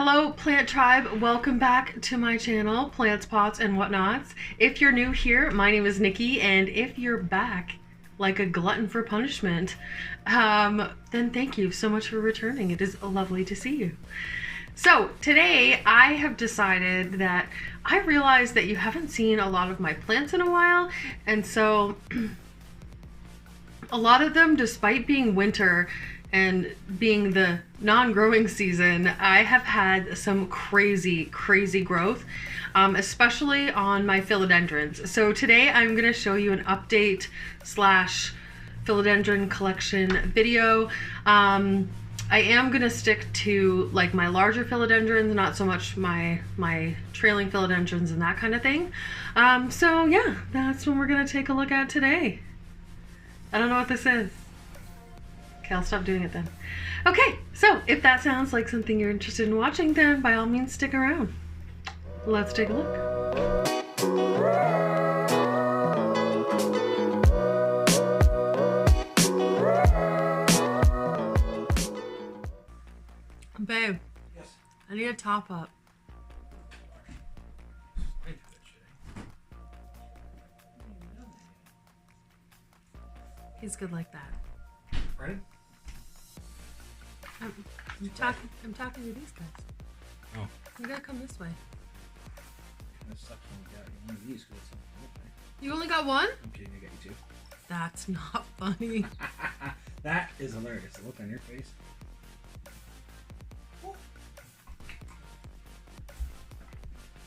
Hello plant tribe, welcome back to my channel, Plants, Pots, and Whatnots. If you're new here, my name is Nikki, and if you're back like a glutton for punishment, then thank you so much for returning. It is lovely to see you. So today I have decided that I realized that you haven't seen a lot of my plants in a while, and so a lot of them, despite being winter and being the non-growing season, I have had some crazy growth, especially on my philodendrons. So today I'm going to show you an update slash philodendron collection video. I am going to stick to like my larger philodendrons, not so much my trailing philodendrons and that kind of thing. So yeah, that's what we're going to take a look at today. I don't know what this is. Okay, I'll stop doing it then. Okay, so if that sounds like something you're interested in watching, then by all means stick around. Let's take a look. Babe, yes. I need a top up. He's good like that. Right? I'm talking to these guys. Oh. You gotta come this way. That sucks when we got one of these because it's okay. You only got one? I'm kidding, I got you two. That's not funny. That is hilarious. The look on your face.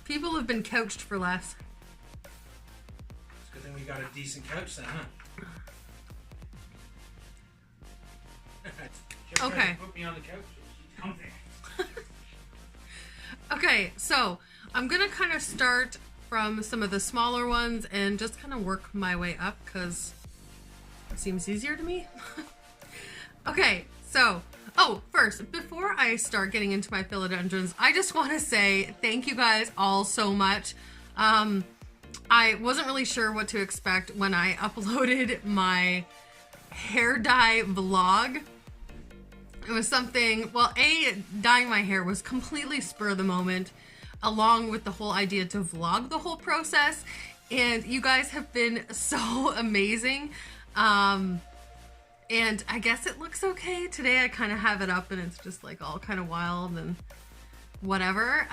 People have been couched for less. It's a good thing we got a decent couch then, huh? Okay. Put me on the couch. Okay, so I'm gonna kind of start from some of the smaller ones and just kind of work my way up because it seems easier to me. Okay, so first, before I start getting into my philodendrons, I just want to say thank you guys all so much. I wasn't really sure what to expect when I uploaded my hair dye vlog. It was something, well, dyeing my hair was completely spur of the moment, along with the whole idea to vlog the whole process, and you guys have been so amazing. And I guess it looks okay. Today I kind of have it up and it's just like all kind of wild and whatever.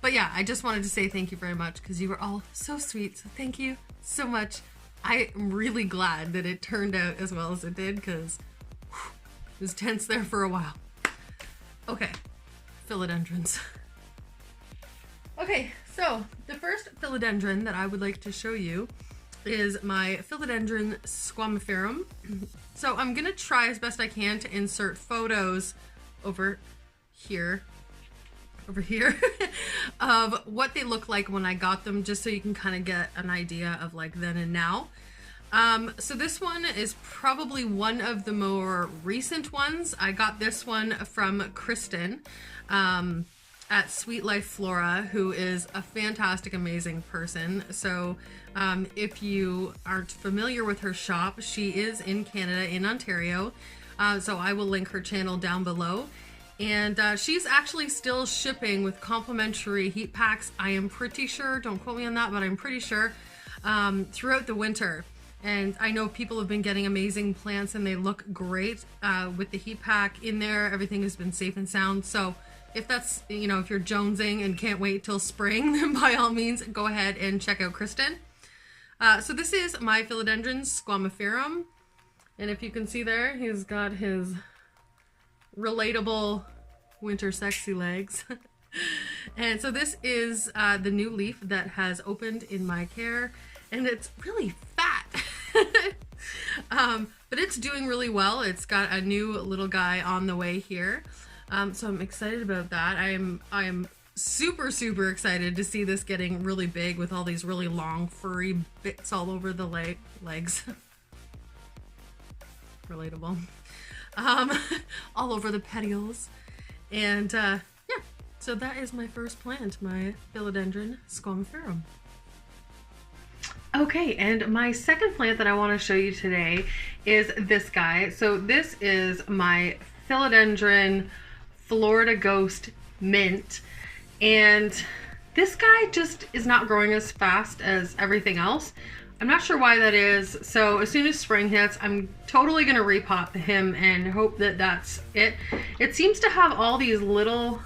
But yeah, I just wanted to say thank you very much because you were all so sweet, so thank you so much. I am really glad that it turned out as well as it did because it was tense there for a while. Okay, philodendrons. Okay, so the first philodendron that I would like to show you is my Philodendron squamiferum. So I'm gonna try as best I can to insert photos over here of what they look like when I got them, just so you can kind of get an idea of like then and now. So this one is probably one of the more recent ones. I got this one from Kristen at Sweet Life Flora, who is a fantastic, amazing person. So if you aren't familiar with her shop, she is in Canada, in Ontario. So I will link her channel down below. And she's actually still shipping with complimentary heat packs. I am pretty sure, don't quote me on that, but I'm pretty sure, throughout the winter. And I know people have been getting amazing plants and they look great with the heat pack in there. Everything has been safe and sound. So if that's, you know, if you're jonesing and can't wait till spring, then by all means, go ahead and check out Kristen. So this is my Philodendron squamiferum. And if you can see there, he's got his relatable winter sexy legs. And so this is the new leaf that has opened in my care. And it's really fat. But it's doing really well. It's got a new little guy on the way here. So I'm excited about that. I am super excited to see this getting really big with all these really long furry bits all over the legs. Relatable. All over the petioles. And yeah, so that is my first plant, my Philodendron squamiferum. Okay, and my second plant that I want to show you today is this guy. So this is my Philodendron Florida Ghost mint. And this guy just is not growing as fast as everything else. I'm not sure why that is. So as soon as spring hits, I'm totally going to repot him and hope that that's it. It seems to have all these little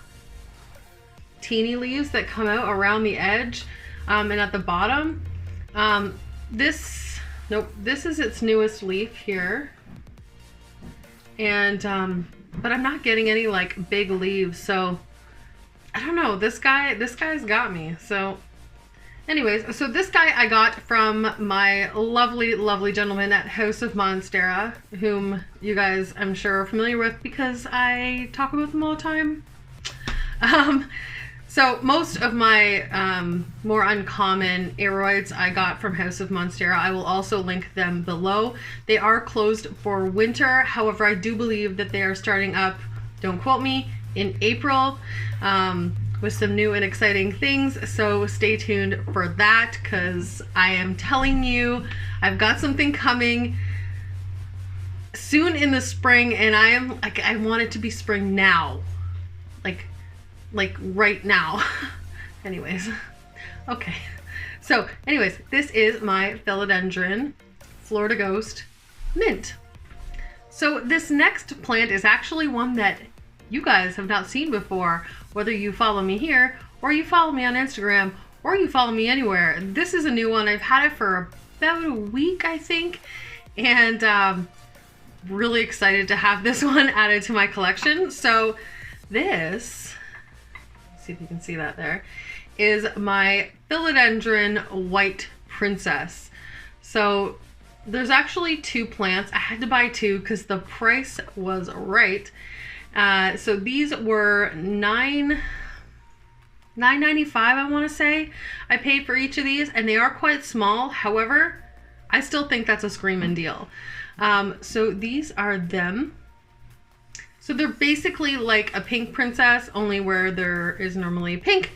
teeny leaves that come out around the edge and at the bottom. This is its newest leaf here. And, but I'm not getting any like big leaves. So I don't know, this guy's got me. So anyways, so this guy I got from my lovely gentleman at House of Monstera, whom you guys I'm sure are familiar with because I talk about them all the time. So most of my more uncommon aroids I got from House of Monstera. I will also link them below. They are closed for winter. However, I do believe that they are starting up, don't quote me, in April with some new and exciting things. So stay tuned for that, because I am telling you, I've got something coming soon in the spring, and I am like, I want it to be spring now. Like right now. Anyways, okay. So anyways, this is my Philodendron Florida Ghost Mint. So this next plant is actually one that you guys have not seen before, whether you follow me here or you follow me on Instagram or you follow me anywhere. This is a new one. I've had it for about a week, I think, and really excited to have this one added to my collection. So this, see if you can see that there, is my Philodendron White Princess. So there's actually two plants. I had to buy two because the price was right. So these were $9.95, I want to say I paid for each of these, and they are quite small. However, I still think that's a screaming deal. So these are them. So they're basically like a pink princess, only where there is normally pink,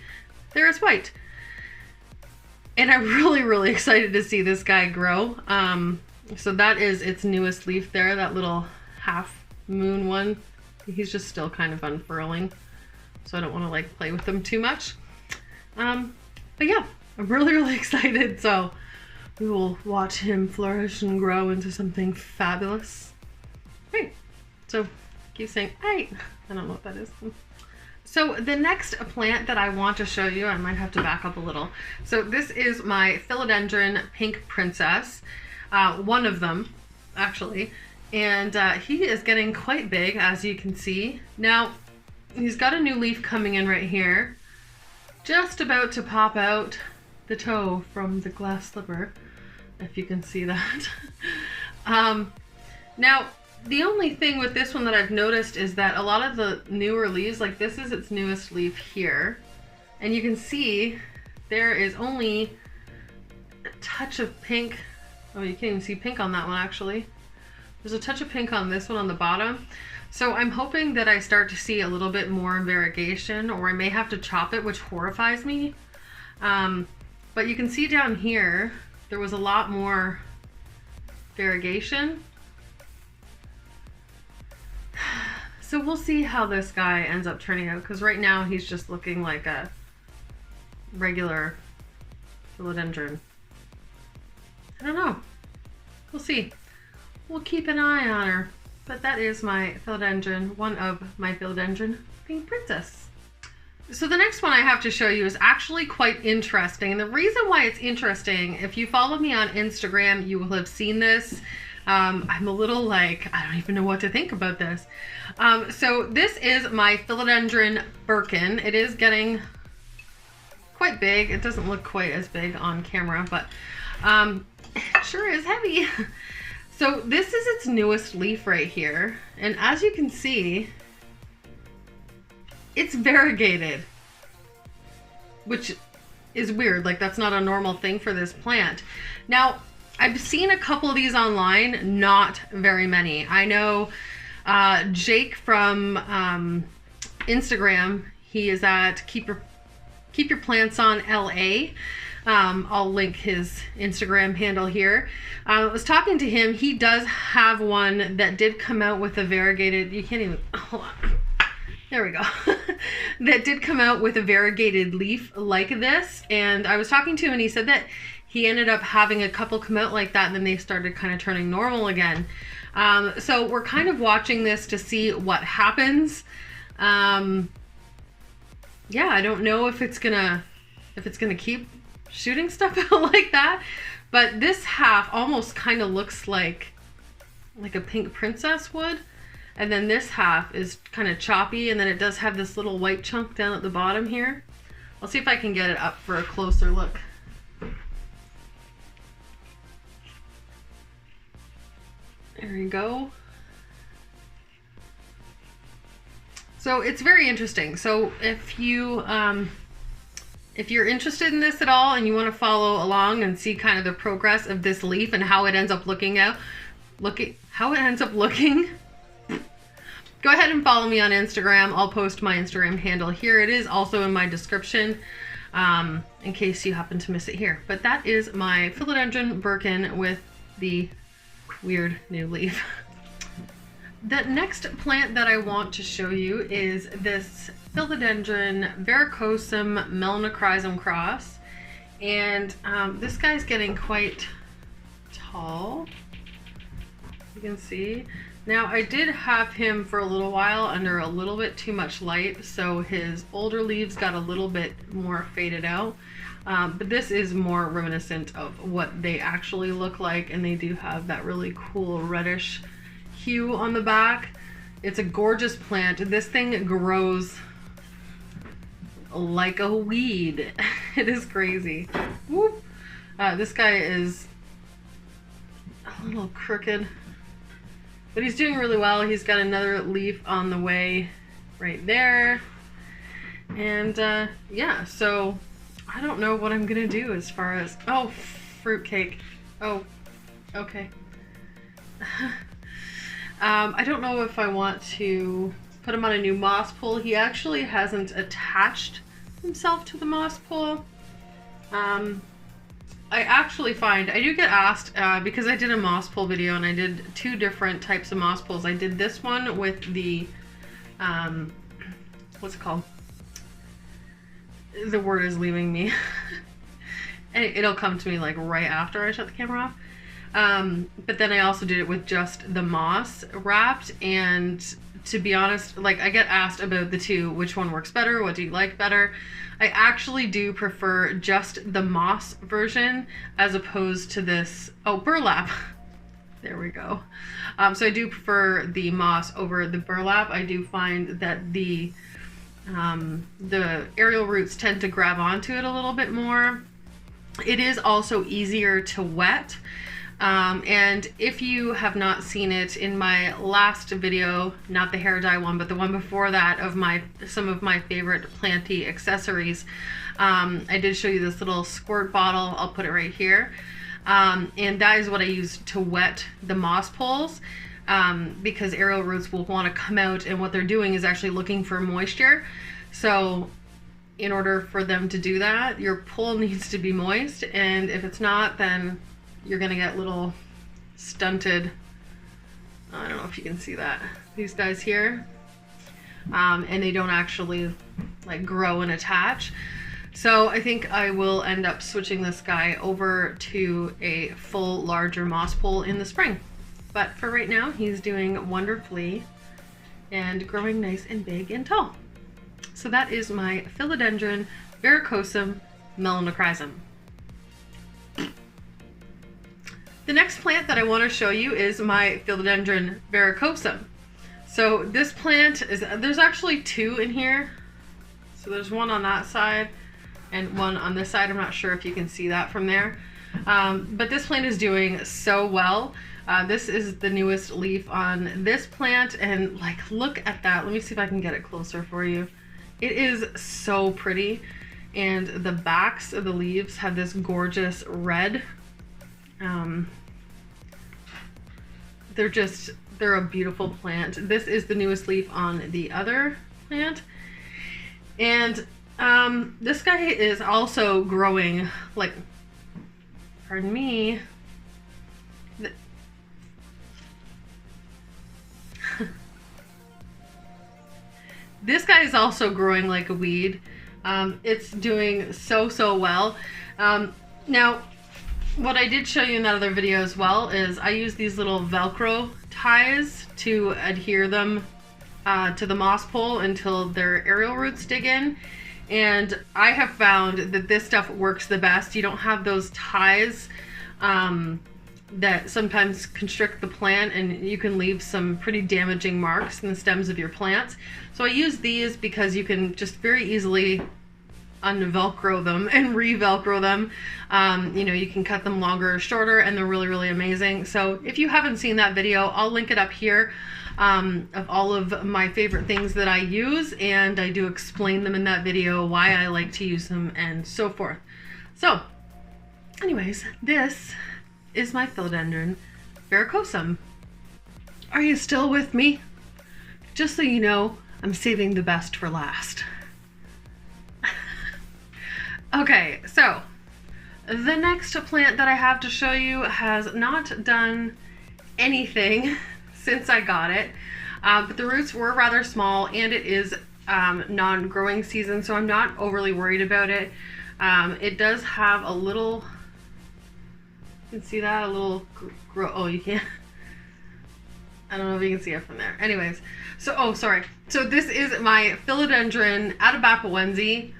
there is white. And I'm really excited to see this guy grow. So that is its newest leaf there, that little half moon one. He's just still kind of unfurling, so I don't want to like play with them too much. But yeah, I'm really excited. So we will watch him flourish and grow into something fabulous. Right. So keep saying, hey, I don't know what that is. So the next plant that I want to show you, I might have to back up a little. So this is my Philodendron Pink Princess, one of them actually, and he is getting quite big, as you can see. Now he's got a new leaf coming in right here, just about to pop out the toe from the glass slipper, if you can see that. Now the only thing with this one that I've noticed is that a lot of the newer leaves, like this is its newest leaf here, and you can see there is only a touch of pink. Oh, you can't even see pink on that one actually. There's a touch of pink on this one on the bottom. So I'm hoping that I start to see a little bit more variegation, or I may have to chop it, which horrifies me. But you can see down here, there was a lot more variegation. So we'll see how this guy ends up turning out, because right now he's just looking like a regular philodendron. I don't know. We'll see. We'll keep an eye on her. But that is my philodendron, one of my Philodendron Pink Princess. So the next one I have to show you is actually quite interesting. And the reason why it's interesting, if you follow me on Instagram, you will have seen this. I'm a little like, I don't even know what to think about this. So this is my Philodendron Birkin. It is getting quite big. It doesn't look quite as big on camera, but it sure is heavy. So this is its newest leaf right here. And as you can see, it's variegated, which is weird. Like, that's not a normal thing for this plant. Now, I've seen a couple of these online, not very many. I know Jake from Instagram, he is at Keep Your Plants On LA. I'll link his Instagram handle here. I was talking to him. He does have one that did come out with a variegated, you can't even, hold on. There we go. that did come out with a variegated leaf like this. And I was talking to him and he said that he ended up having a couple come out like that and then they started kind of turning normal again. So we're kind of watching this to see what happens. Yeah, I don't know if it's gonna keep shooting stuff out like that, but this half almost kind of looks like a pink princess would. And then this half is kind of choppy, and then it does have this little white chunk down at the bottom here. I'll see if I can get it up for a closer look. There you go. So it's very interesting. So if you're interested in this at all and you want to follow along and see kind of the progress of this leaf and how it ends up looking, go ahead and follow me on Instagram. I'll post my Instagram handle here. It is also in my description in case you happen to miss it here. But that is my Philodendron Birkin with the weird new leaf. The next plant that I want to show you is this Philodendron Variegated Melnick cross. And this guy's getting quite tall. You can see. Now I did have him for a little while under a little bit too much light, so his older leaves got a little bit more faded out. But this is more reminiscent of what they actually look like, and they do have that really cool reddish hue on the back. It's a gorgeous plant. This thing grows like a weed. It is crazy. Whoop. This guy is a little crooked, but he's doing really well. He's got another leaf on the way right there. And yeah, so I don't know what I'm gonna do as far as, oh, fruitcake. Oh, okay. I don't know if I want to put him on a new moss pole. He actually hasn't attached himself to the moss pole. I actually find, I do get asked, because I did a moss pole video and I did 2 different types of moss poles. I did this one with the, what's it called? The word is leaving me. And it'll come to me like right after I shut the camera off. But then I also did it with just the moss wrapped, and to be honest, like, I get asked about the 2, which one works better, what do you like better? I actually do prefer just the moss version as opposed to this, oh, burlap. There we go. So I do prefer the moss over the burlap. I do find that the aerial roots tend to grab onto it a little bit more. It is also easier to wet. And if you have not seen it, in my last video, not the hair dye one, but the one before that, of some of my favorite planty accessories, I did show you this little squirt bottle. I'll put it right here. And that is what I use to wet the moss poles, because aerial roots will want to come out, and what they're doing is actually looking for moisture. So in order for them to do that, your pole needs to be moist, and if it's not, then you're gonna get little stunted, I don't know if you can see that, these guys here, and they don't actually like grow and attach. So I think I will end up switching this guy over to a full larger moss pole in the spring. But for right now, he's doing wonderfully and growing nice and big and tall. So that is my Philodendron Variegated Melnick. The next plant that I want to show you is my Philodendron Birkin. So this plant is, there's actually 2 in here. So there's one on that side and one on this side. I'm not sure if you can see that from there. But this plant is doing so well. This is the newest leaf on this plant, and like, look at that. Let me see if I can get it closer for you. It is so pretty, and the backs of the leaves have this gorgeous red. They're a beautiful plant. This is the newest leaf on the other plant. And this guy is also growing, like, pardon me. This guy is also growing like a weed. It's doing so well. Now, what I did show you in that other video as well is I use these little Velcro ties to adhere them to the moss pole until their aerial roots dig in. And I have found that this stuff works the best. You don't have those ties that sometimes constrict the plant, and you can leave some pretty damaging marks in the stems of your plants. So I use these because you can just very easily un-velcro them and re-velcro them. You know, you can cut them longer or shorter, and they're really amazing. So if you haven't seen that video, I'll link it up here, of all of my favorite things that I use, and I do explain them in that video, why I like to use them and so forth. So anyways, this is my Philodendron Birkin. Are you still with me? Just so you know, I'm saving the best for last. Okay, so the next plant that I have to show you has not done anything since I got it, but the roots were rather small, and it is non-growing season, so I'm not overly worried about it. It does have a little, you can see that, a little grow, oh, you can't, I don't know if you can see it from there. Anyways, so, oh, sorry. So this is my Philodendron Atabapoense.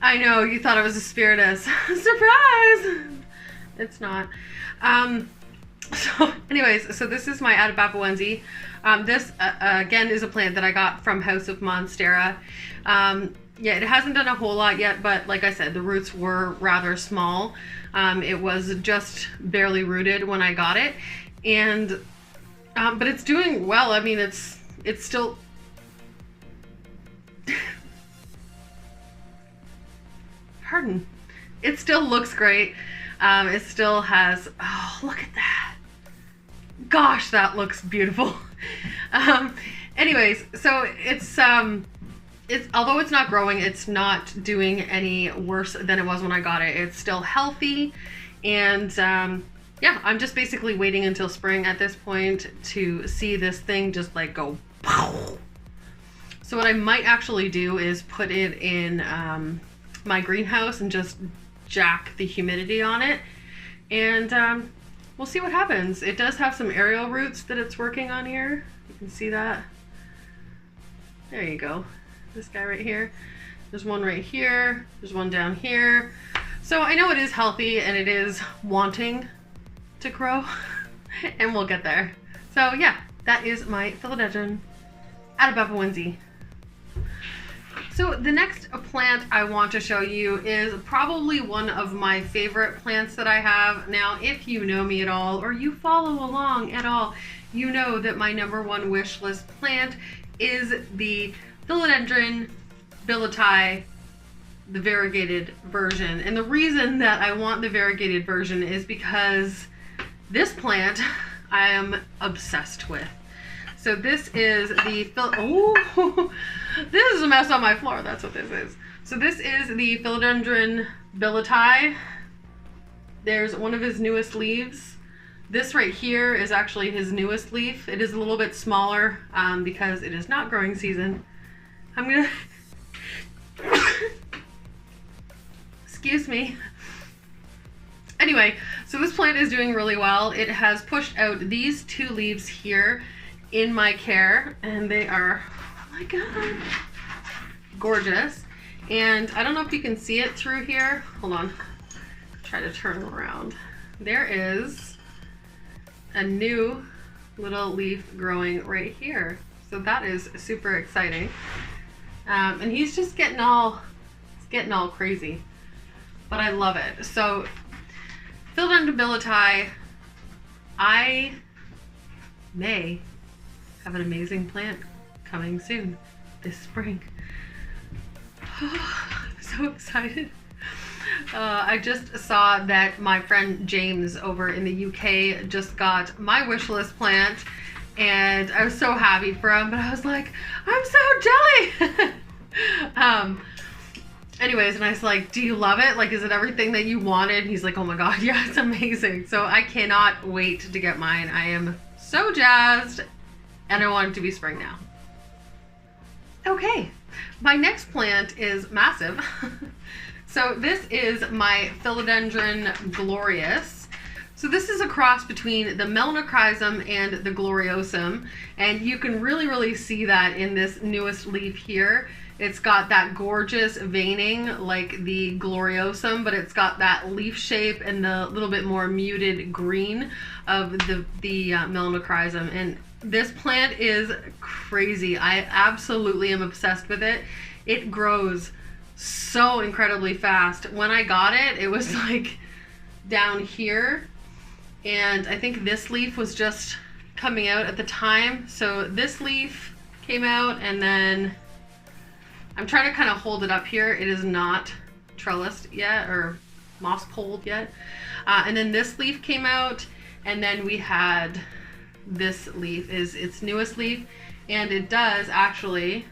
I know, you thought it was asparagus. Surprise! It's not. So anyways, so this is my Atabapoense. This, again, is a plant that I got from House of Monstera. Yeah, it hasn't done a whole lot yet, but like I said, the roots were rather small. It was just barely rooted when I got it. And, but it's doing well. I mean, it's still... Pardon. It still looks great. It still has, oh, look at that. Gosh, that looks beautiful. Anyways, so it's although it's not growing, it's not doing any worse than it was when I got it. It's still healthy, and yeah, I'm just basically waiting until spring at this point to see this thing just like go pow. So what I might actually do is put it in my greenhouse and just jack the humidity on it, and we'll see what happens. It does have some aerial roots that it's working on here. You can see that. There you go. This guy right here. There's one right here. There's one down here. So I know it is healthy and it is wanting to grow, and we'll get there. So yeah, that is my Philodendron Atabapoense. So the next plant I want to show you is probably one of my favorite plants that I have. Now, if you know me at all, or you follow along at all, you know that my #1 wish list plant is the Philodendron Birkin, the variegated version. And the reason that I want the variegated version is because this plant I am obsessed with. So this is the oh, this is a mess on my floor. That's what this is. So this is the Philodendron Birkin. There's one of his newest leaves. This right here is actually his newest leaf. It is a little bit smaller because it is not growing season. I'm gonna excuse me. Anyway, so this plant is doing really well. It has pushed out these 2 leaves here in my care, and they are, oh my god, gorgeous. And I don't know if you can see it through here. Hold on, try to turn around. There is a new little leaf growing right here, so that is super exciting. And he's just getting all crazy, but I love it. So Philodendron Birkin, I may have an amazing plant coming soon this spring. I'm so excited. I just saw that my friend James over in the UK just got my wish list plant, and I was so happy for him, but I was like, I'm so jelly. Anyways, and I was like, do you love it? Like, is it everything that you wanted? He's like, oh my god, yeah, it's amazing. So I cannot wait to get mine. I am so jazzed, and I want it to be spring now. Okay, my next plant is massive. So this is my Philodendron glorious. So this is a cross between the Melnick Rhizome and the gloriosum, and you can really see that in this newest leaf here. It's got that gorgeous veining like the gloriosum, but it's got that leaf shape and the little bit more muted green of the Melnick Rhizome. And this plant is crazy. I absolutely am obsessed with it. It grows so incredibly fast. When I got it, it was like down here, and I think this leaf was just coming out at the time. So this leaf came out, and then I'm trying to kind of hold it up here. It is not trellised yet or moss poled yet. And then this leaf came out, and then we had this leaf is its newest leaf, and it does actually,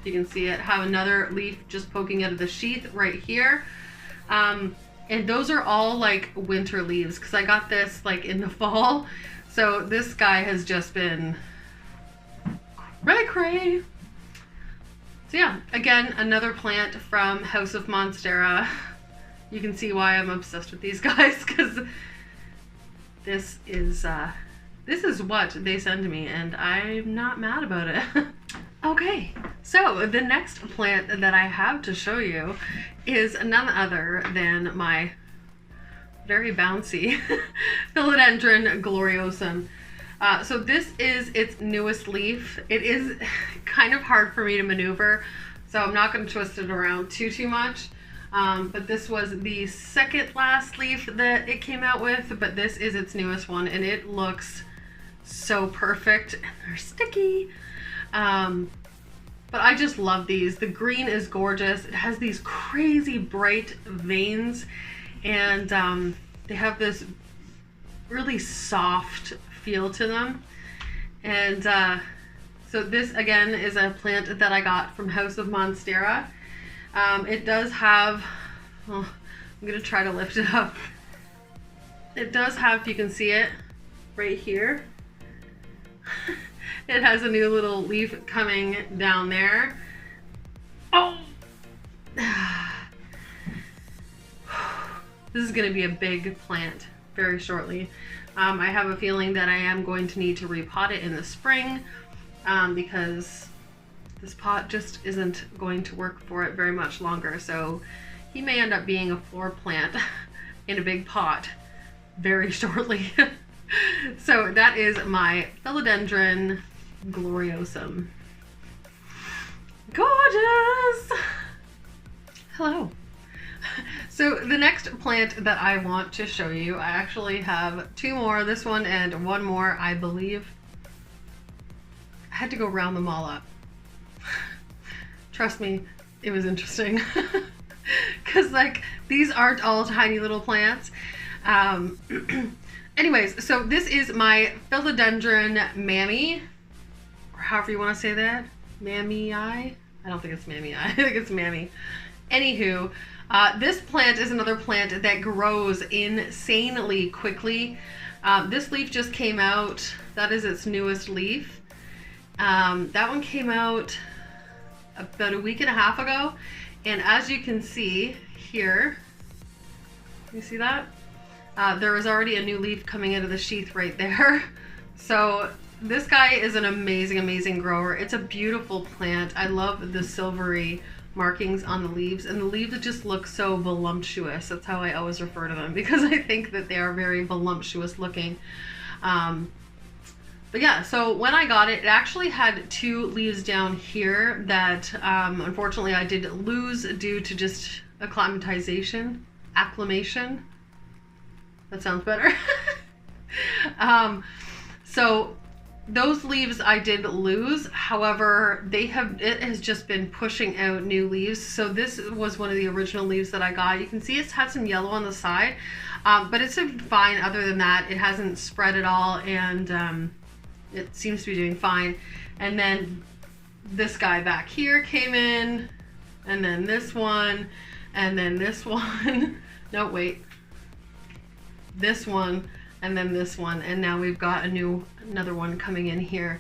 you can see it, have another leaf just poking out of the sheath right here. And those are all like winter leaves because I got this like in the fall. So this guy has just been cray. So yeah, again, another plant from House of Monstera. You can see why I'm obsessed with these guys, because this is what they send me, and I'm not mad about it. Okay, so the next plant that I have to show you is none other than my very bouncy Philodendron gloriosum. So this is its newest leaf. It is kind of hard for me to maneuver, so I'm not going to twist it around too much. But this was the second last leaf that it came out with, but this is its newest one, and it looks so perfect, and they're sticky. But I just love these. The green is gorgeous. It has these crazy bright veins, and they have this really soft feel to them. And so this again is a plant that I got from House of Monstera. It does have, I'm gonna try to lift it up. It does have, if you can see it right here, it has a new little leaf coming down there. Oh! This is gonna be a big plant very shortly. I have a feeling that I am going to need to repot it in the spring because this pot just isn't going to work for it very much longer. So he may end up being a floor plant in a big pot very shortly. So that is my Philodendron gloriosum. Gorgeous! Hello. So the next plant that I want to show you, I actually have two more, this one and one more, I believe. I had to go round them all up. Trust me, it was interesting. Because like, these aren't all tiny little plants. Anyways, so this is my Philodendron Mani, or however you want to say that. Mammy-I? I don't think it's Mammy-I, I think it's Mammy. Anywho, this plant is another plant that grows insanely quickly. This leaf just came out. That is its newest leaf. That one came out about a week and a half ago. And as you can see here, you see that? There is already a new leaf coming out of the sheath right there. So this guy is an amazing grower. It's a beautiful plant. I love the silvery markings on the leaves, and the leaves just look so voluptuous. That's how I always refer to them, because I think that they are very voluptuous looking. But yeah, so when I got it, it actually had two leaves down here that unfortunately I did lose due to just acclimation. That sounds better. So those leaves I did lose. However, it has just been pushing out new leaves. So this was one of the original leaves that I got. You can see it's had some yellow on the side, but it's fine. Other than that, it hasn't spread at all, and it seems to be doing fine. And then this guy back here came in, and then this one, and then this one. No, wait. This one, and then this one, and now we've got another one coming in here.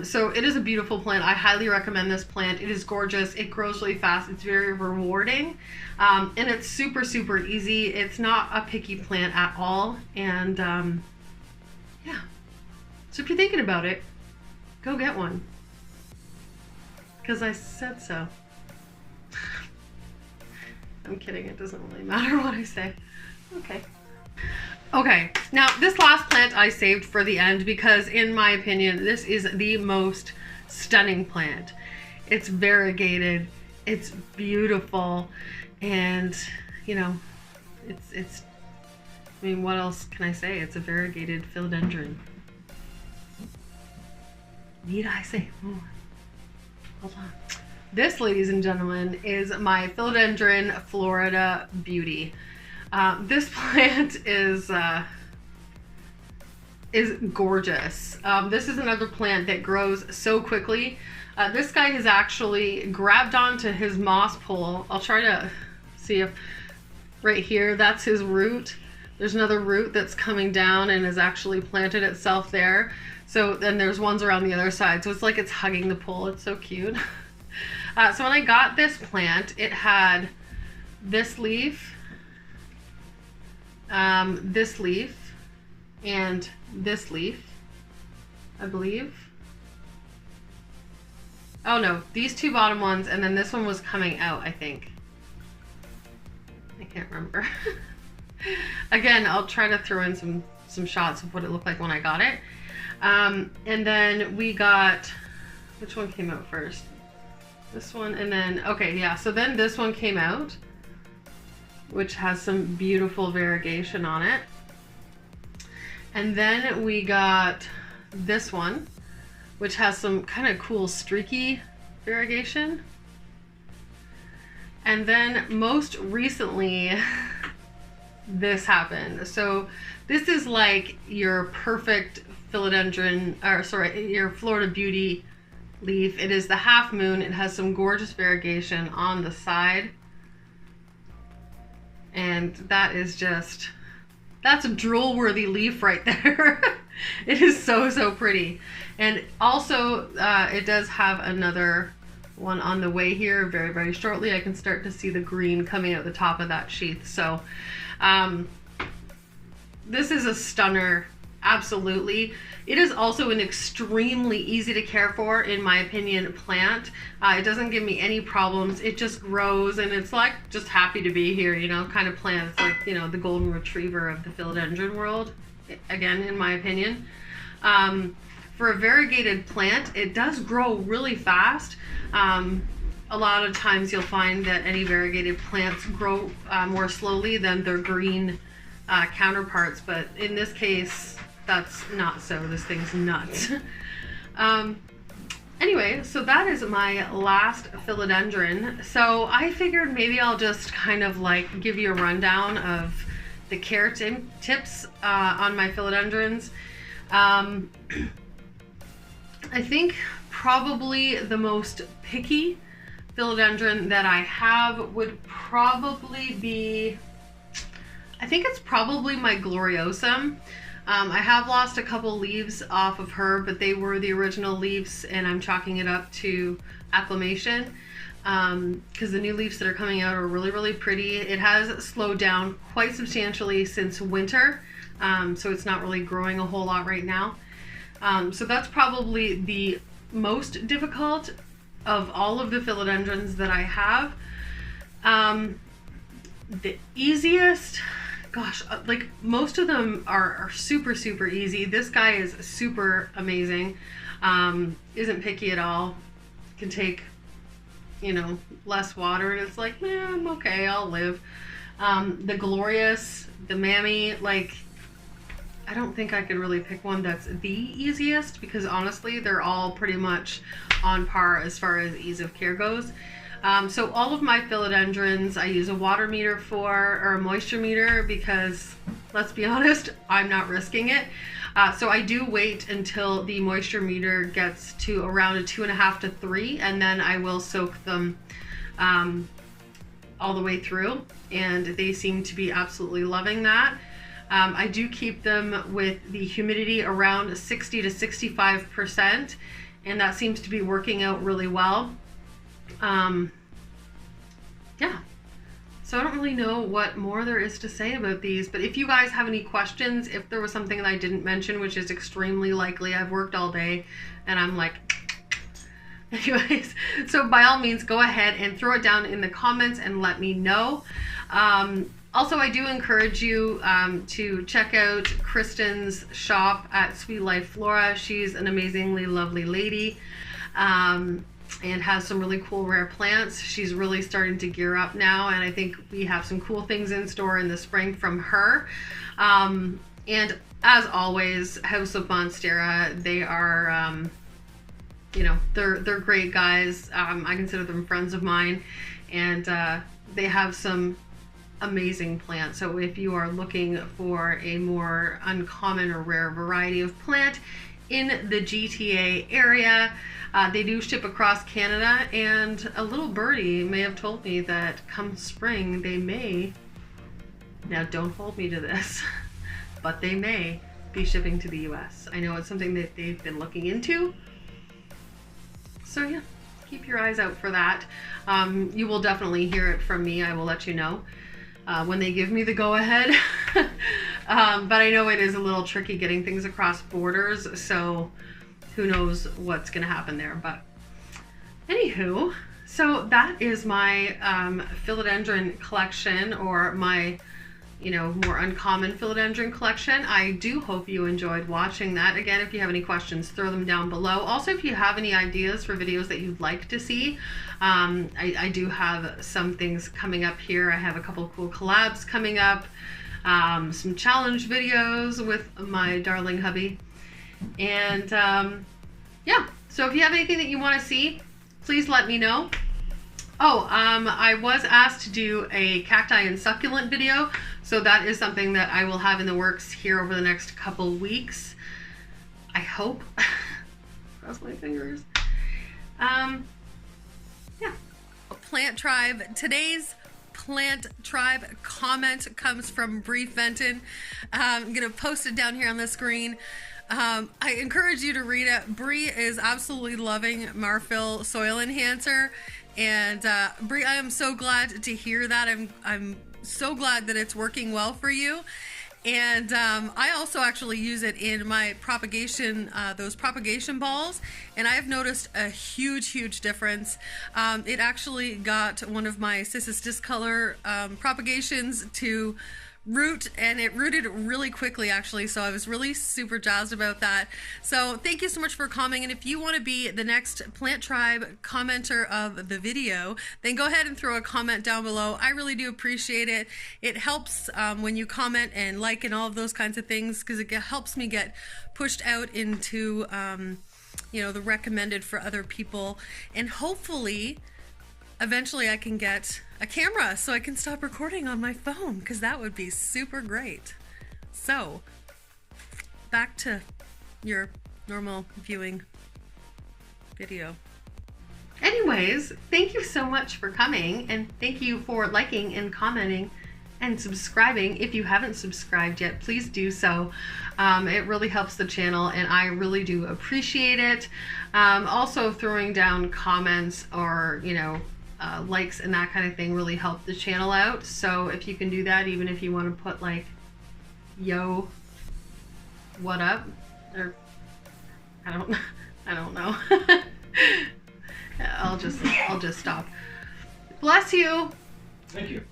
So it is a beautiful plant. I highly recommend this plant. It is gorgeous. It grows really fast. It's very rewarding, and it's super, super easy. It's not a picky plant at all, and yeah. So if you're thinking about it, go get one, because I said so. I'm kidding, it doesn't really matter what I say. Okay, now this last plant I saved for the end because in my opinion, this is the most stunning plant. It's variegated, it's beautiful, and you know, it's I mean, what else can I say? It's a variegated philodendron. Need I say more? Hold on. This, ladies and gentlemen, is my Philodendron Florida Beauty. This plant is gorgeous. This is another plant that grows so quickly. This guy has actually grabbed onto his moss pole. I'll try to see if right here, that's his root. There's another root that's coming down and has actually planted itself there. So then there's ones around the other side. So it's like it's hugging the pole. It's so cute. So when I got this plant, it had this leaf, and this leaf, I believe. Oh no, these two bottom ones, and then this one was coming out, I think. I can't remember. Again, I'll try to throw in some shots of what it looked like when I got it. And then we got, which one came out first? This one, and then, okay, yeah, so then this one came out, which has some beautiful variegation on it. And then we got this one, which has some kind of cool streaky variegation. And then most recently, this happened. So this is like your perfect philodendron, or sorry, your Florida Beauty leaf. It is the half moon. It has some gorgeous variegation on the side. And that is just, that's a drool worthy leaf right there. It is so, so pretty. And also it does have another one on the way here very, very shortly. I can start to see the green coming out the top of that sheath. So this is a stunner, absolutely. It is also an extremely easy to care for, in my opinion, plant. It doesn't give me any problems. It just grows and it's like just happy to be here, you know, kind of plant. It's like, you know, the golden retriever of the philodendron world, again, in my opinion. For a variegated plant, it does grow really fast. A lot of times you'll find that any variegated plants grow more slowly than their green counterparts, but in this case, that's not so. This thing's nuts. Anyway, so that is my last philodendron. So I figured maybe I'll just kind of like give you a rundown of the care tips on my philodendrons. I think probably the most picky philodendron that I have would probably be, I think it's probably my Gloriosum. I have lost a couple leaves off of her, but they were the original leaves and I'm chalking it up to acclimation because the new leaves that are coming out are really, really pretty. It has slowed down quite substantially since winter, so it's not really growing a whole lot right now. So that's probably the most difficult of all of the philodendrons that I have. The easiest, gosh, like most of them are super, super easy. This guy is super amazing. Isn't picky at all. Can take, you know, less water and it's like, yeah, I'm okay, I'll live. The Glorious, the Mammy, like, I don't think I could really pick one that's the easiest because honestly, they're all pretty much on par as far as ease of care goes. So all of my philodendrons, I use a water meter for, or a moisture meter, because let's be honest, I'm not risking it. So I do wait until the moisture meter gets to around a 2.5 to 3, and then I will soak them all the way through, and they seem to be absolutely loving that. I do keep them with the humidity around 60 to 65%, and that seems to be working out really well. Yeah. So I don't really know what more there is to say about these, but if you guys have any questions, if there was something that I didn't mention, which is extremely likely, I've worked all day and I'm like, anyways, so by all means, go ahead and throw it down in the comments and let me know. Also, I do encourage you to check out Kristen's shop at Sweet Life Flora. She's an amazingly lovely lady. And has some really cool rare plants. She's really starting to gear up now, and I think we have some cool things in store in the spring from her. And as always, House of Monstera, they are, you know, they're great guys. I consider them friends of mine, and they have some amazing plants. So if you are looking for a more uncommon or rare variety of plant in the GTA area, they do ship across Canada, and a little birdie may have told me that come spring they may, now don't hold me to this, but they may be shipping to the US. I know it's something that they've been looking into. So yeah, keep your eyes out for that. You will definitely hear it from me. I will let you know when they give me the go ahead. But I know it is a little tricky getting things across borders, so who knows what's gonna happen there. But anywho, so that is my philodendron collection, or my, you know, more uncommon philodendron collection. I do hope you enjoyed watching that. Again, if you have any questions, throw them down below. Also, if you have any ideas for videos that you'd like to see, I do have some things coming up here. I have a couple of cool collabs coming up, some challenge videos with my darling hubby. And yeah, so if you have anything that you want to see, please let me know. Oh, I was asked to do a cacti and succulent video, so that is something that I will have in the works here over the next couple weeks. I hope. Cross my fingers. Yeah. Plant Tribe. Today's Plant Tribe comment comes from Bree Fenton. I'm going to post it down here on the screen. I encourage you to read it. Bree is absolutely loving Marfil Soil Enhancer. And Bree, I am so glad to hear that. I'm so glad that it's working well for you. And I also actually use it in my propagation, those propagation balls, and I've noticed a huge difference. It actually got one of my Cissus discolor propagations to root, and it rooted really quickly actually, so I was really super jazzed about that. So thank you so much for commenting, and if you want to be the next Plant Tribe commenter of the video, then go ahead and throw a comment down below. I really do appreciate it. It helps when you comment and like and all of those kinds of things, because it helps me get pushed out into you know, the recommended for other people, and hopefully eventually I can get a camera so I can stop recording on my phone, because that would be super great. So back to your normal viewing video. Anyways, thank you so much for coming, and thank you for liking and commenting and subscribing. If you haven't subscribed yet, please do so. It really helps the channel, and I really do appreciate it. Also, throwing down comments or, you know, likes and that kind of thing really help the channel out. So if you can do that, even if you want to put like, yo, what up, or I don't know. I'll just stop. Bless you. Thank you.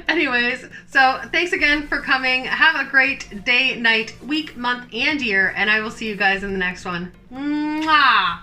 Anyways, so thanks again for coming. Have a great day, night, week, month, and year, and I will see you guys in the next one. Mwah!